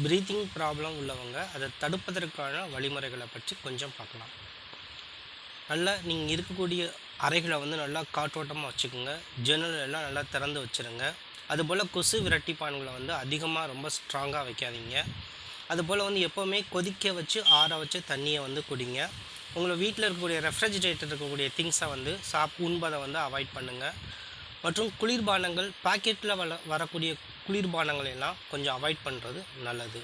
Breathing problem உள்ளவங்க அதை தடுப்பதற்கான வழிமுறைகளை பற்றி கொஞ்சம் பார்க்கலாம். நல்லா நீங்கள் இருக்கக்கூடிய அறைகளை வந்து நல்லா காற்றோட்டமாக வச்சுக்கோங்க. ஜன்னல் எல்லாம் நல்லா திறந்து வச்சுருங்க. அதுபோல் கொசு விரட்டிப்பான்களை வந்து அதிகமாக ரொம்ப ஸ்ட்ராங்காக வைக்காதீங்க. அதுபோல் வந்து எப்போவுமே கொதிக்க வச்சு ஆற வச்சு தண்ணியை வந்து குடிங்க. உங்களை வீட்டில் இருக்கக்கூடிய ரெஃப்ரிஜிரேட்டர் இருக்கக்கூடிய திங்ஸை வந்து உண்பதை வந்து அவாய்ட் பண்ணுங்கள். மற்றும் குளிர்பானங்கள் பாக்கெட்டில் வரக்கூடிய குளிர்பானங்கள் எல்லாம் கொஞ்சம் அவாய்ட் பண்ணுறது நல்லது.